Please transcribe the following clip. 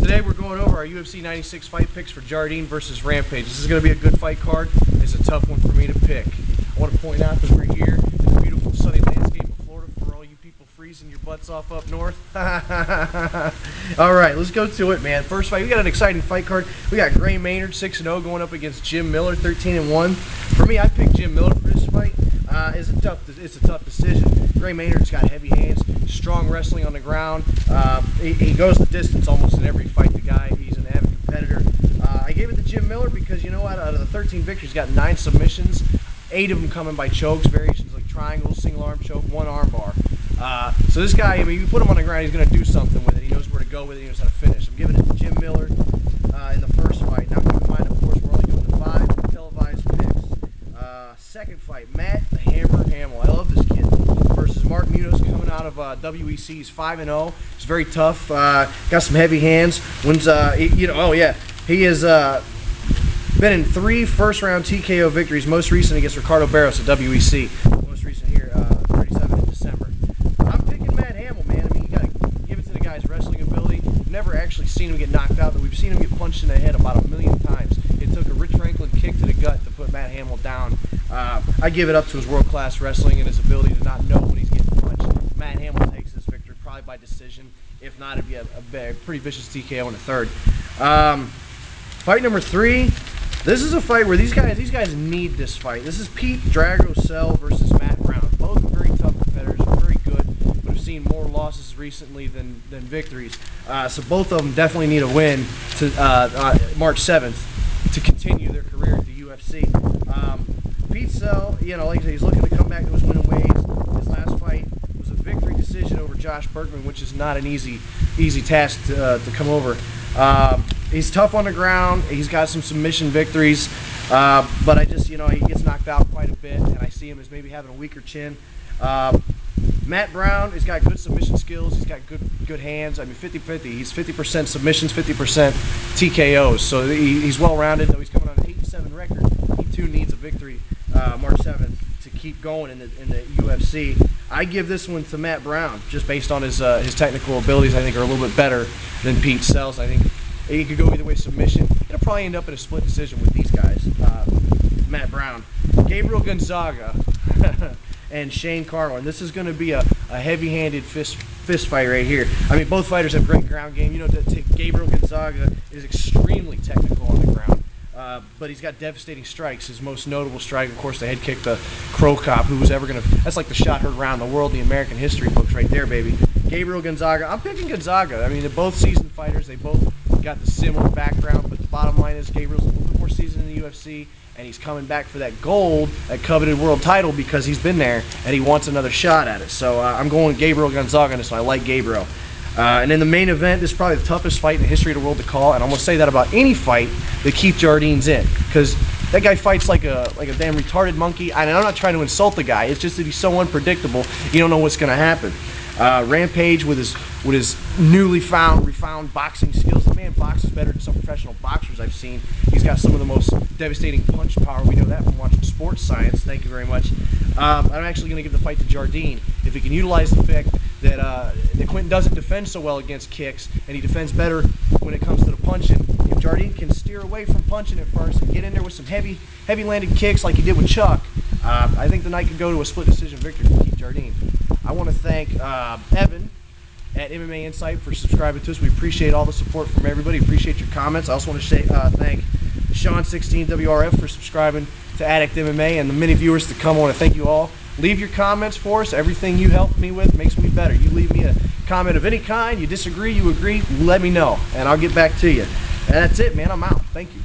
Today we're going over our UFC 96 fight picks for Jardine versus Rampage. This is going to be a good fight card. It's a tough one for me to pick. I want to point out that we're here in the beautiful sunny landscape of Florida for all you people freezing your butts off up north. All right, let's go to it, man. First fight, we got an exciting fight card. We got Gray Maynard 6-0 going up against Jim Miller 13-1. For me, I picked Jim Miller for this fight. It's a tough decision. Gray Maynard's got heavy hands, strong wrestling on the ground. He goes the distance almost in every fight. The guy, he's an avid competitor. I gave it to Jim Miller because, you know what, out of the 13 victories, he's got 9 submissions, 8 of them coming by chokes, variations like triangles, single arm choke, 1 arm bar. So this guy, I mean, you put him on the ground, he's going to do something with it. He knows where to go with it, he knows how to finish. I'm giving it to Jim Miller in the first fight. Now, keep in mind, of course, we're only doing the 5 televised picks. Second fight, Matt the Hammer Hamill. I love this kid. Versus Mark Munoz, coming out of WEC. He's 5-0. He's very tough. Got some heavy hands. Wins. He has been in 3 first-round TKO victories. Most recent against Ricardo Barros at WEC. Most recent here, 37 in December. I'm picking Matt Hamill, man. I mean, you got to give it to the guy's wrestling ability. Never actually seen him get knocked out, but we've seen him get punched in the head about 1,000,000 times. It took a Rich Franklin kick to the gut to put Matt Hamill down. I give it up to his world-class wrestling and his ability to not know when he's getting punched. Matt Hamill takes this victory probably by decision. If not, it'd be a pretty vicious TKO in the third. Fight number 3. This is a fight where these guys need this fight. This is Pete Dragosel versus Matt Brown. Both very tough competitors, very good, but have seen more losses recently than victories. So both of them definitely need a win to March 7th to continue their career at the UFC. Pete Sell, like I said, he's looking to come back to his winning ways. His last fight was a victory decision over Josh Bergman, which is not an easy task to come over. He's tough on the ground. He's got some submission victories, but I just, he gets knocked out quite a bit, and I see him as maybe having a weaker chin. Matt Brown has got good submission skills. He's got good hands. I mean, 50-50. He's 50% submissions, 50% TKOs. So he's well-rounded. Though he's coming on an 8-7 record, he too needs a victory March 7th to keep going in the UFC. I give this one to Matt Brown just based on his technical abilities. I think are a little bit better than Pete Sell's. I think he could go either way submission. It'll probably end up in a split decision with these guys. Matt Brown, Gabriel Gonzaga. And Shane Carwin. This is going to be a heavy-handed fist fight right here. I mean, both fighters have great ground game. Gabriel Gonzaga is extremely technical on the ground, but he's got devastating strikes. His most notable strike, of course, the head kick to Crow Cop, who was ever going to... That's like the shot heard around the world, the American history books right there, baby. Gabriel Gonzaga. I'm picking Gonzaga. I mean, they're both seasoned fighters. They both got the similar background, but the bottom line is Gabriel's a little bit more seasoned in the UFC, and he's coming back for that gold, that coveted world title, because he's been there and he wants another shot at it. So I'm going Gabriel Gonzaga on this one. I like Gabriel. And in the main event, this is probably the toughest fight in the history of the world to call, and I'm going to say that about any fight that Keith Jardine's in, because that guy fights like a damn retarded monkey. And I'm not trying to insult the guy. It's just that he's so unpredictable, you don't know what's going to happen. Rampage with his newly refound boxing skills. The man boxes better than some professional boxers I've seen. He's got some of the most devastating punch power. We know that from watching Sports Science. Thank you very much. I'm actually going to give the fight to Jardine. If he can utilize the fact that Quentin doesn't defend so well against kicks, and he defends better when it comes to the punching. If Jardine can steer away from punching at first and get in there with some heavy-landed kicks like he did with Chuck, I think the night could go to a split decision victory for Keith Jardine. I want to thank Evan at MMA Insight for subscribing to us. We appreciate all the support from everybody. Appreciate your comments. I also want to say thank Sean16WRF for subscribing to Addict MMA, and the many viewers to come. I want to thank you all. Leave your comments for us. Everything you help me with makes me better. You leave me a comment of any kind, you disagree, you agree, let me know, and I'll get back to you. And that's it, man. I'm out. Thank you.